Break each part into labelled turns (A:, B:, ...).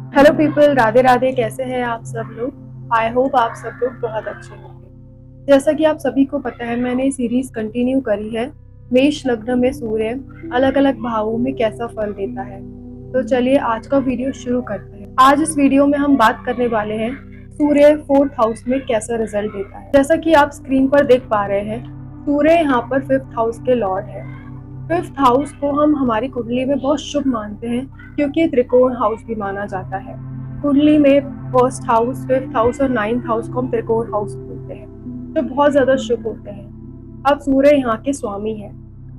A: Hello people, Radhe Radhe. कैसे हैं आप सब लोग? आई होप आप सब लोग बहुत अच्छे होंगे। जैसा कि आप सभी को पता है, मैंने ये सीरीज कंटिन्यू करी है, मेष लग्न में सूर्य अलग अलग भावों में कैसा फल देता है। तो चलिए आज का वीडियो शुरू करते हैं। आज इस वीडियो में हम बात करने वाले हैं सूर्य फोर्थ हाउस में कैसा रिजल्ट देता है। जैसा कि आप स्क्रीन पर देख पा रहे हैं, सूर्य यहाँ पर फिफ्थ हाउस के लॉर्ड है। फिफ्थ हाउस को हम हमारी कुंडली में बहुत शुभ मानते हैं, क्योंकि त्रिकोण हाउस भी माना जाता है। कुंडली में फर्स्ट हाउस, फिफ्थ हाउस और नाइन्थ हाउस को हम त्रिकोण हाउस बोलते हैं, जो बहुत ज्यादा शुभ होते हैं। अब सूर्य यहाँ के स्वामी है।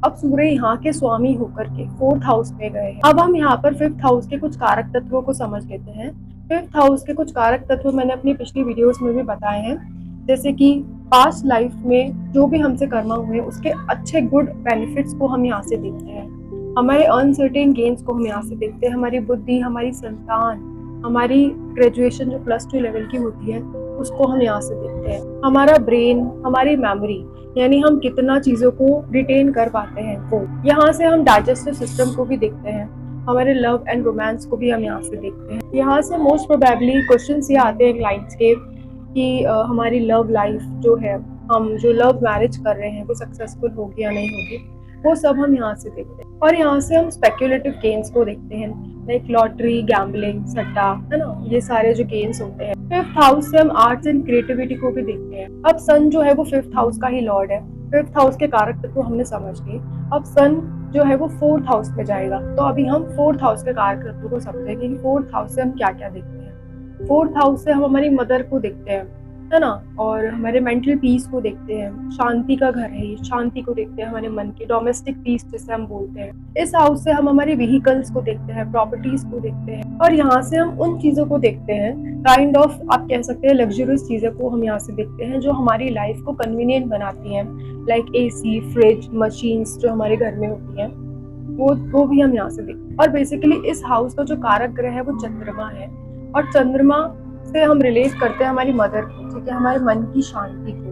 A: अब सूर्य यहाँ के स्वामी होकर के फोर्थ हाउस में गए हैं। अब हम यहाँ पर फिफ्थ हाउस के कुछ कारक तत्वों को समझ लेते हैं। फिफ्थ हाउस के कुछ कारक तत्व मैंने अपनी पिछली वीडियोस में भी बताए हैं, जैसे कि पास्ट लाइफ में जो भी हमसे कर्मा हुए उसके अच्छे गुड बेनिफिट्स को हम यहाँ से देखते हैं। हमारे अनसर्टेन गेन्स को हम यहाँ से देखते हैं। हमारी बुद्धि, हमारी संतान, हमारी ग्रेजुएशन जो +2 लेवल की होती है उसको हम यहाँ से देखते हैं। हमारा ब्रेन, हमारी मेमोरी, यानी हम कितना चीजों को रिटेन कर पाते हैं, वो यहाँ से हम डाइजेस्टिव सिस्टम को भी देखते हैं। हमारे लव एंड रोमांस को भी हम यहाँ से देखते हैं। यहाँ से मोस्ट प्रोबेबली क्वेश्चंस ये आते हैं क्लाइंट्स के कि हमारी लव लाइफ जो है, हम जो लव मैरिज कर रहे हैं वो सक्सेसफुल होगी या नहीं होगी, वो सब हम यहाँ से देखते हैं। और यहाँ से हम स्पेक्युलेटिव गेन्स को देखते हैं, लाइक लॉटरी, गैम्बलिंग, सट्टा, है ना, ये सारे जो गेन्स होते हैं। फिफ्थ हाउस से हम आर्ट्स एंड क्रिएटिविटी को भी देखते हैं। अब सन जो है वो फिफ्थ हाउस का ही लॉर्ड है। फिफ्थ हाउस के कारक तत्व हमने समझ लिए। अब सन जो है वो फोर्थ हाउस में जाएगा, तो अभी हम फोर्थ हाउस के कारक तत्व को समझेंगे कि फोर्थ हाउस से हम क्या क्या देखते हैं। फोर्थ हाउस से हम हमारी मदर को देखते हैं, है ना, और हमारे मेंटल पीस को देखते हैं। शांति का घर है ये, शांति को देखते हैं, हमारे मन की डोमेस्टिक पीस जिसे हम बोलते हैं। इस हाउस से हम हमारे व्हीकल्स को देखते हैं, प्रॉपर्टीज को देखते हैं, और यहाँ से हम उन चीजों को देखते हैं, काइंड ऑफ आप कह सकते हैं लग्जरियस चीजें को हम यहाँ से देखते हैं जो हमारी लाइफ को कन्वीनियंट बनाती हैं, लाइक एसी, फ्रिज, मशीन्स जो हमारे घर में होती हैं, वो भी हम यहाँ से देखते हैं। और बेसिकली इस हाउस का जो कारक ग्रह है वो चंद्रमा है, और चंद्रमा से हम रिलेट करते हैं हमारी मदर को, ठीक है, हमारे मन की शांति को,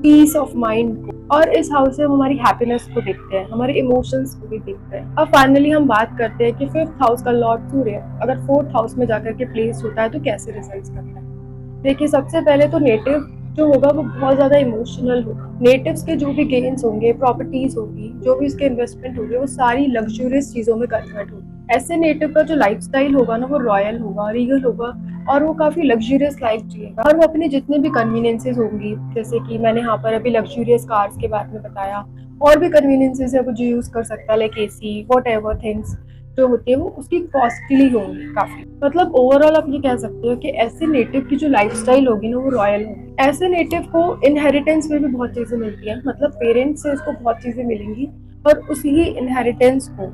A: पीस ऑफ माइंड को। और इस हाउस से हम हमारी हैप्पीनेस को देखते हैं, हमारे इमोशंस को भी देखते हैं। अब फाइनली हम बात करते हैं कि फिफ्थ हाउस का लॉर्ड सूर्य अगर फोर्थ हाउस में जाकर के प्लेस होता है तो कैसे रिजल्ट्स करता है। देखिए, सबसे पहले तो नेटिव जो होगा वो बहुत ज्यादा इमोशनल होगा। नेटिव्स के जो भी गेन्स होंगे, प्रॉपर्टीज होगी, जो भी उसके इन्वेस्टमेंट होगी, वो सारी लग्जरियस चीजों में कन्वर्ट होगी। ऐसे नेटिव का जो लाइफस्टाइल होगा ना, वो रॉयल होगा, रीगल होगा, और वो काफी लग्जरियस लाइफ जिएगा। और वो अपने जितने भी कन्वीनियंसेस होंगी, जैसे कि मैंने यहाँ पर अभी लग्जरियस कार्स के बारे में बताया, और भी कन्वीनियंसेस है वो जो यूज कर सकता है, like AC, what ever things जो होती है वो उसकी कॉस्टली होंगी काफी। मतलब ओवरऑल आप ये कह सकते हो कि ऐसे नेटिव की जो लाइफस्टाइल होगी ना वो रॉयल होगी। ऐसे नेटिव को इनहेरिटेंस में भी बहुत चीजें मिलती है, मतलब पेरेंट्स से इसको बहुत चीजें मिलेंगी, और उसी इनहेरिटेंस को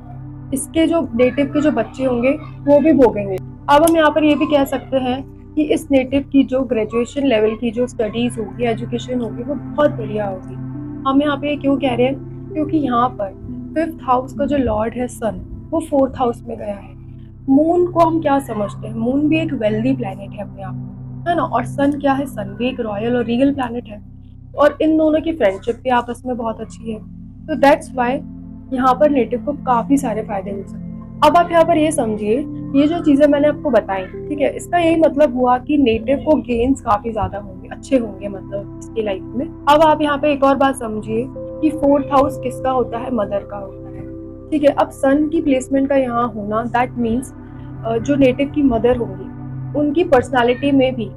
A: इसके जो नेटिव के जो बच्चे होंगे वो भी भोगेंगे। अब हम यहाँ पर ये भी कह सकते हैं कि इस नेटिव की जो ग्रेजुएशन लेवल की जो स्टडीज होगी, एजुकेशन होगी, वो बहुत बढ़िया होगी। हम यहाँ पे क्यों कह रहे हैं, क्योंकि यहाँ पर फिफ्थ हाउस का जो लॉर्ड है सन, वो फोर्थ हाउस में गया है। मून को हम क्या समझते हैं, मून भी एक वेल्दी प्लैनेट है अपने आप में, है ना, और सन क्या है, सन भी एक रॉयल और रीगल प्लैनेट है, और इन दोनों की फ्रेंडशिप भी आपस में बहुत अच्छी है। तो दैट्स वाई यहाँ पर नेटिव को काफी सारे फायदे मिल सकते हैं। अब आप यहाँ पर ये समझिए, ये जो चीजें मैंने आपको बताई, ठीक है, इसका यही मतलब हुआ कि नेटिव को गेन्स काफी ज्यादा होंगे, अच्छे होंगे मतलब इसकी लाइफ में। अब आप यहाँ पे एक और बात समझिए कि फोर्थ हाउस किसका होता है, मदर का होता है, ठीक है। अब सन की प्लेसमेंट का यहाँ होना, दैट मीन्स जो नेटिव की मदर होगी उनकी पर्सनालिटी में भी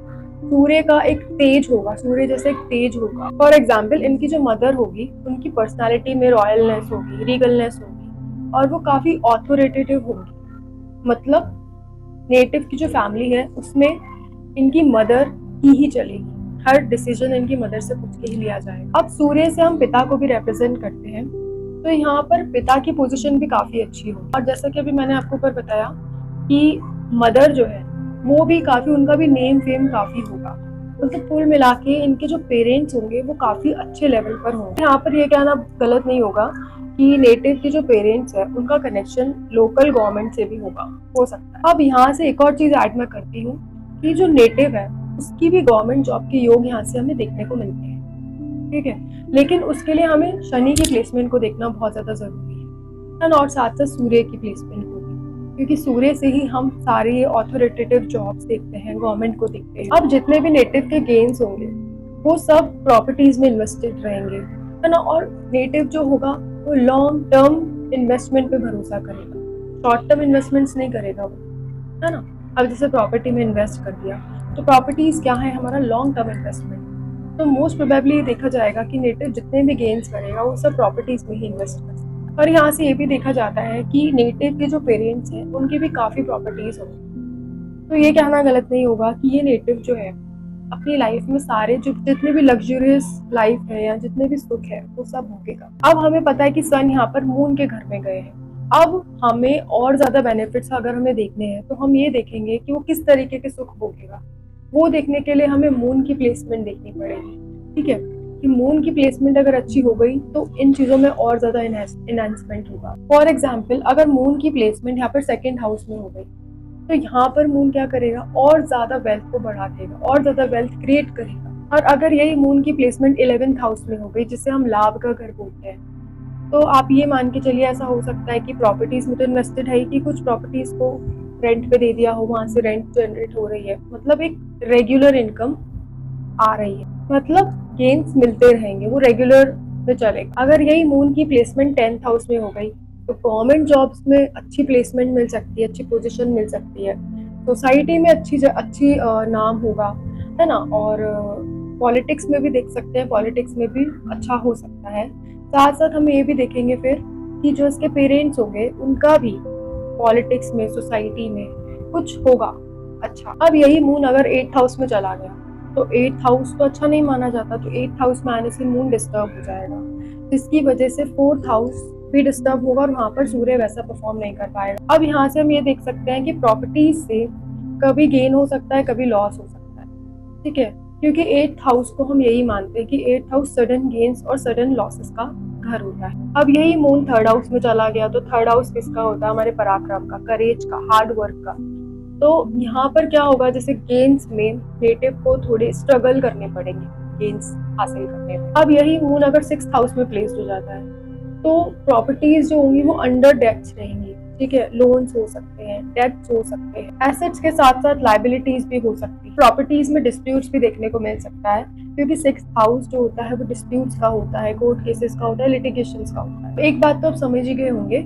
A: सूर्य का एक तेज होगा, सूर्य जैसे एक तेज होगा। फॉर एग्जाम्पल, इनकी जो मदर होगी उनकी पर्सनालिटी में रॉयलनेस होगी, रीगलनेस होगी, और वो काफी ऑथोरिटेटिव होगी। मतलब नेटिव की जो फैमिली है उसमें इनकी मदर की ही चलेगी, हर डिसीजन इनकी मदर से पूछ के ही लिया जाएगा। अब सूर्य से हम पिता को भी रिप्रेजेंट करते हैं, तो यहाँ पर पिता की पोजीशन भी काफी अच्छी हो। और जैसा कि अभी मैंने आपको ऊपर बताया कि मदर जो है वो भी काफी, उनका भी नेम फेम काफी होगा। मतलब कुल मिला के इनके जो पेरेंट्स होंगे वो काफी अच्छे लेवल पर होंगे। यहाँ पर ये कहना गलत नहीं होगा कि नेटिव के जो पेरेंट्स है उनका कनेक्शन लोकल गवर्नमेंट से भी होगा, हो सकता है। अब यहाँ से एक और चीज ऐड मैं करती हूँ कि जो नेटिव है उसकी भी गवर्नमेंट जॉब के योग यहाँ से हमें देखने को मिलते हैं, ठीक है, लेकिन उसके लिए हमें शनि की प्लेसमेंट को देखना बहुत ज्यादा जरूरी है, और साथ साथ सूर्य की प्लेसमेंट को भी, क्योंकि सूर्य से ही हम सारे ऑथोरिटेटिव जॉब्स देखते हैं, गवर्नमेंट को देखते हैं। अब जितने भी नेटिव के गेन्स होंगे वो सब प्रॉपर्टीज में इन्वेस्टेड रहेंगे, है ना। और नेटिव जो होगा वो लॉन्ग टर्म इन्वेस्टमेंट पे भरोसा करेगा, शॉर्ट टर्म इन्वेस्टमेंट्स नहीं करेगा वो, है ना। अब जैसे प्रॉपर्टी में इन्वेस्ट कर दिया तो प्रॉपर्टीज क्या है, हमारा लॉन्ग टर्म इन्वेस्टमेंट। तो मोस्ट प्रोबेबली देखा जाएगा कि नेटिव जितने भी गेन्स करेगा वो सब प्रॉपर्टीज में ही इन्वेस्ट कर सकता है। और यहाँ से ये भी देखा जाता है कि नेटिव के जो पेरेंट्स हैं उनकी भी काफी प्रॉपर्टीज होंगी। तो ये कहना गलत नहीं होगा कि ये नेटिव जो है अपनी लाइफ में सारे जो जितने भी लग्जरियस लाइफ है या जितने भी सुख है वो सब भोगेगा। अब हमें पता है कि सन यहाँ पर मून के घर में गए हैं। अब हमें और ज्यादा बेनिफिट्स अगर हमें देखने हैं तो हम ये देखेंगे कि वो किस तरीके के सुख भोगेगा। वो देखने के लिए हमें मून की प्लेसमेंट देखनी पड़ेगी, ठीक है। कि मून की प्लेसमेंट अगर अच्छी हो गई तो इन चीजों में और ज्यादा एनहांसमेंट होगा। फॉर एग्जाम्पल अगर मून की प्लेसमेंट यहाँ पर सेकेंड हाउस में हो गई तो यहाँ पर मून क्या करेगा, और ज्यादा वेल्थ को बढ़ा देगा, और ज्यादा वेल्थ क्रिएट करेगा। और अगर यही मून की प्लेसमेंट 11th हाउस में हो गई जिसे हम लाभ का घर बोलते हैं, तो आप ये मान के चलिए ऐसा हो सकता है कि प्रॉपर्टीज में तो इन्वेस्टेड है कि कुछ प्रॉपर्टीज को रेंट पे दे दिया हो, वहां से रेंट जनरेट हो रही है, मतलब एक रेगुलर इनकम आ रही है, मतलब गेन्स मिलते रहेंगे, वो रेगुलर में चलेगा। अगर यही मून की प्लेसमेंट 10th हाउस में हो गई तो गवर्नमेंट जॉब्स में अच्छी प्लेसमेंट मिल सकती है, अच्छी पोजीशन मिल सकती है, सोसाइटी में अच्छी नाम होगा, है ना। और पॉलिटिक्स में भी देख सकते हैं, पॉलिटिक्स में भी अच्छा हो सकता है। साथ साथ हम ये भी देखेंगे फिर कि जो इसके पेरेंट्स होंगे उनका भी पॉलिटिक्स में, सोसाइटी में कुछ होगा अच्छा। अब यही मून अगर 8th हाउस में चला गया तो 8th हाउस तो अच्छा नहीं माना जाता, तो 8th हाउस में आने से मून डिस्टर्ब हो जाएगा, जिसकी वजह से 4th हाउस भी डिस्टर्ब होगा और वहां पर सूर्य वैसा परफॉर्म नहीं कर पाएगा। अब यहाँ से हम ये देख सकते हैं कि प्रॉपर्टीज से कभी गेन हो सकता है, कभी लॉस हो सकता है, ठीक है। क्योंकि 8th हाउस को हम यही मानते हैं कि 8th हाउस सडन गेन्स और सडन लॉसेस का घर होता है। अब यही मून 3rd हाउस में चला गया तो 3rd हाउस किसका होता है, हमारे पराक्रम का, करेज का, हार्ड वर्क का। तो यहाँ पर क्या होगा, जैसे गेन्स में नेटिव को थोड़े स्ट्रगल करने पड़ेंगे गेन्स हासिल करने में। अब यही मून अगर 6th हाउस में प्लेस्ड हो जाता है तो प्रॉपर्टीज जो होंगी वो अंडर डेट्स रहेंगी, ठीक है। लोन्स हो सकते हैं, डेट्स हो सकते हैं, एसेट्स के साथ साथ लाइबिलिटीज भी हो सकती है। प्रॉपर्टीज में डिस्प्यूट्स भी देखने को मिल सकता है क्योंकि 6th हाउस जो होता है वो डिस्प्यूट्स का होता है, कोर्ट केसेस का होता है, लिटिगेशंस का होता है। एक बात तो आप समझ ही गए होंगे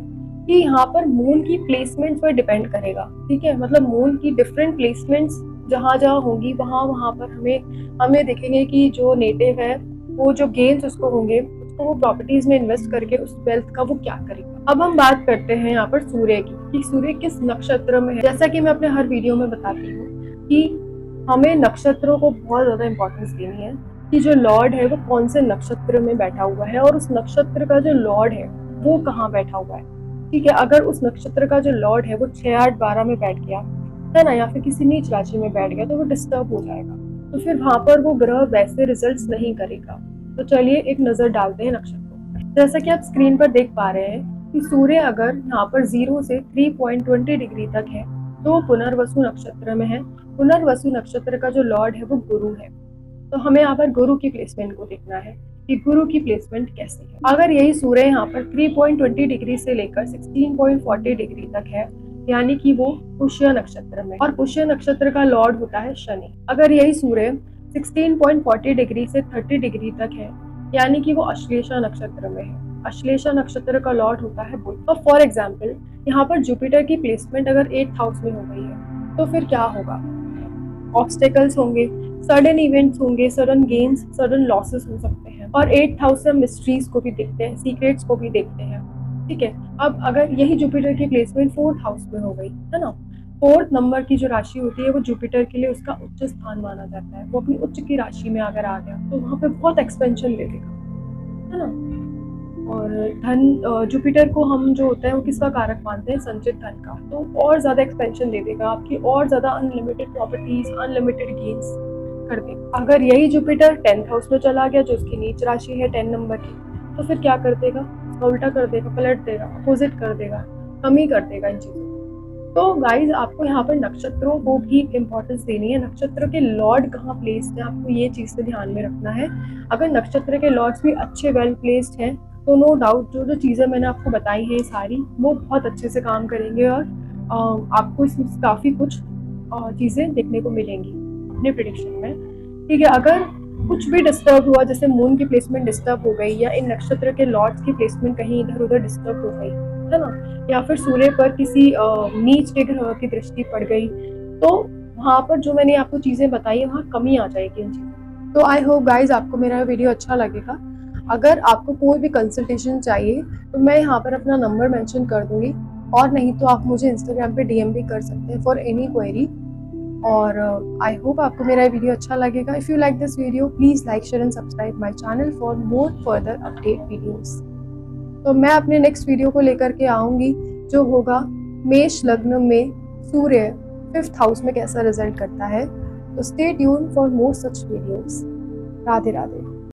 A: कि यहाँ पर मून की प्लेसमेंट पर डिपेंड करेगा, ठीक है। मतलब मून की डिफरेंट प्लेसमेंट्स जहाँ जहाँ होंगी वहाँ पर हमें देखेंगे कि जो नेटिव है वो जो गेन्स उसको होंगे उसको वो प्रॉपर्टीज में इन्वेस्ट करके उस वेल्थ का वो क्या करेगा। अब हम बात करते हैं यहाँ पर सूर्य की कि सूर्य किस नक्षत्र में है। जैसा कि मैं अपने हर वीडियो में बताती हूँ कि हमें नक्षत्रों को बहुत ज्यादा इंपॉर्टेंस देनी है कि जो लॉर्ड है वो कौन से नक्षत्र में बैठा हुआ है और उस नक्षत्र का जो लॉर्ड है वो कहाँ बैठा हुआ है, ठीक है। अगर उस नक्षत्र का जो लॉर्ड है वो 6, 8, 12 में बैठ गया है ना, या फिर किसी नीच राशि में बैठ गया तो वो डिस्टर्ब हो जाएगा, तो फिर वहां पर वो ग्रह वैसे रिजल्ट्स नहीं करेगा। तो चलिए एक नजर डालते हैं नक्षत्रों पर। जैसा कि आप स्क्रीन पर देख पा रहे हैं कि सूर्य अगर यहाँ पर 0 से 3.20 डिग्री तक है तो पुनर्वसु नक्षत्र में है। पुनर्वसु नक्षत्र का जो लॉर्ड है वो गुरु है, तो हमें यहाँ पर गुरु की प्लेसमेंट को देखना है कि गुरु की प्लेसमेंट कैसी है। अगर यही सूर्य यहाँ पर 3.20 डिग्री से लेकर 16.40 डिग्री तक है यानी कि वो पुष्य नक्षत्र में, और पुष्य नक्षत्र का लॉर्ड होता है शनि। अगर यही सूर्य 16.40 डिग्री से 30 डिग्री तक है यानी कि वो अश्लेषा नक्षत्र में है। अश्लेषा नक्षत्र का लॉर्ड होता है बुध। और फॉर एग्जाम्पल यहाँ पर जुपिटर की प्लेसमेंट अगर 8th हाउस में हो गई है तो फिर क्या होगा, ऑब्स्टेकल्स होंगे, सडन इवेंट्स होंगे, सडन गेन्स, सडन लॉसेस हो सकते हैं। और 8th हाउस से हम मिस्ट्रीज को भी देखते हैं, सीक्रेट्स को भी देखते हैं, ठीक है। अब अगर यही जुपिटर की प्लेसमेंट 4th हाउस में हो गई है ना, 4th नंबर की जो राशि होती है वो जुपिटर के लिए उसका उच्च स्थान माना जाता है। वो अपनी उच्च की राशि में अगर आ गया तो वहां पे बहुत एक्सपेंशन ले लेगा, है ना। और धन, जुपिटर को हम जो होता है वो किसका कारक मानते हैं, संचित धन का, तो और ज्यादा एक्सपेंशन दे देगा आपकी, और ज्यादा अनलिमिटेड प्रॉपर्टीज, अनलिमिटेड गेन्स कर देगा। अगर यही जुपिटर 10th हाउस में चला गया जो उसकी नीच राशि है 10 नंबर की, तो फिर क्या कर देगा, उल्टा कर देगा, पलट देगा, अपोजिट कर देगा, कमी कर देगा इन चीजों। तो गाइज आपको यहाँ पर नक्षत्रों को भी इम्पोर्टेंस देनी है, नक्षत्र के लॉर्ड कहाँ प्लेस्ड है आपको ये चीज से ध्यान में रखना है। अगर नक्षत्र के लॉर्ड्स भी अच्छे वेल प्लेस्ड हैं तो नो डाउट जो जो चीजें मैंने आपको बताई हैं सारी वो बहुत अच्छे से काम करेंगे और आपको इसमें काफ़ी कुछ चीज़ें देखने को मिलेंगी अपने प्रेडिक्शन में। ठीक है, अगर कुछ भी डिस्टर्ब हुआ, जैसे मून की प्लेसमेंट डिस्टर्ब हो गई या इन नक्षत्र के लॉर्ड्स की प्लेसमेंट कहीं इधर-उधर डिस्टर्ब हो गई, है ना? या फिर सूर्य पर किसी नीच के ग्रह की दृष्टि पड़ गई, तो वहाँ पर जो मैंने आपको चीज़ें बताई है, वहाँ कमी आ जाएगी इन चीज़ों। तो आई होप गाइज़ आपको मेरा वीडियो अच्छा लगेगा। अगर आपको कोई भी कंसल्टेशन चाहिए, तो मैं यहाँ पर अपना नंबर मेंशन कर दूँगी, और नहीं तो आप मुझे इंस्टाग्राम पे डीएम भी कर सकते हैं फॉर एनी क्वेरी। और आई होप आपको मेरा वीडियो अच्छा लगेगा। If you like this video please like share and subscribe my channel for more further update videos. तो मैं अपने नेक्स्ट वीडियो को लेकर के आऊँगी, जो होगा मेष लग्न में सूर्य 5th हाउस में कैसा रिजल्ट करता है। तो stay tune for more such videos. Radhe Radhe.